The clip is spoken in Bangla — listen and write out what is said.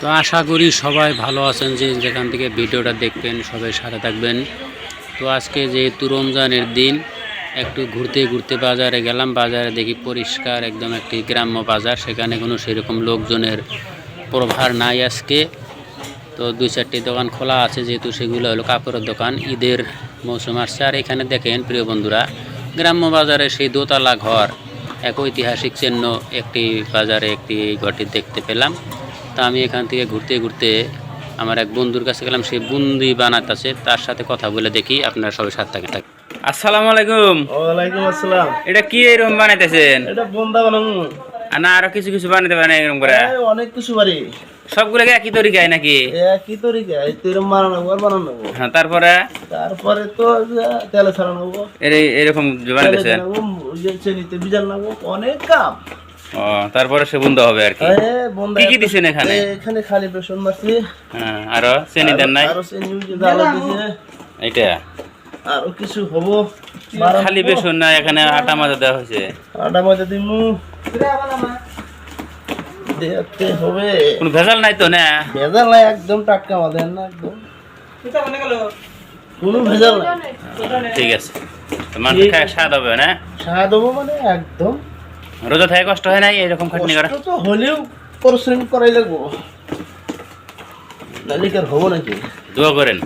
তো আশা করি সবাই ভালো আছেন, যে যেখান থেকে ভিডিওটা দেখবেন সবাই সাথে থাকবেন। তো আজকে যেহেতু রমজানের দিন, একটু ঘুরতে ঘুরতে বাজারে গেলাম। বাজারে দেখি পরিষ্কার একদম একটি গ্রাম্য বাজার, সেখানে কোনো সেরকম লোকজনের প্রভার নাই আজকে। তো দুই চারটি দোকান খোলা আছে, যেহেতু সেগুলো হলো কাপড়ের দোকান, ঈদের মৌসুম আসছে। আর এখানে দেখেন প্রিয় বন্ধুরা, গ্রাম্য বাজারে সেই দোতলা ঘর, এক ঐতিহাসিক চিহ্ন একটি বাজারে একটি ঘরটি দেখতে পেলাম। তা আমি এখান থেকে ঘুরতে ঘুরতে আমার এক বন্ধুর কাছে গেলাম, সে বুন্দি বানাতেছে, তার সাথে কথা বলে দেখি। আপনারা সবাই সাথে থাকেন। আসসালামু আলাইকুম। ওয়ালাইকুম আসসালাম। এটা কি এরকম বানাইতেছেন? এটা বন্দা বানাবো না আরো কিছু কিছু বানাইতে পারেন এরকম করে? অনেক কিছু পারি। সবগুলোকে একই তরিকায় নাকি? একই তরিকা এরকম বানানো আর বানানো। হ্যাঁ, তারপরে তো তেলে ছাড়া নেবো, এরকম বানাইতেছেন? চেনিতে বিজাল নেবো, অনেক কাম। ও, তারপরে সে বুন্দা হবে আর কি। কি কি দিছেন এখানে? এখানে খালি বেসন মারছি। হ্যাঁ, আরো চিনি দেন নাই? আরো চিনি আলু দিছে। এটা আরো কিছু হবো। খালি বেসন না, এখানে আটা মাজা দেওয়া হয়েছে। আটা মজা দিমু দেখতে হবে। কোনো ভেজাল নাই তো? না ভেজাল নাই, একদম টাটকা আমাদের না, একদম কোনো ভেজাল নাই। ঠিক আছে, তো মানুষ খায় স্বাদ হবে না? স্বাদ হবো মানে একদম। রোজা থেকে কষ্ট হয় নাই এরকম খাটনি করা? কষ্ট তো হলেও পরিশ্রম করাই লাগবো, নাহলে কি আর হবো নাকি? দোয়া করেন।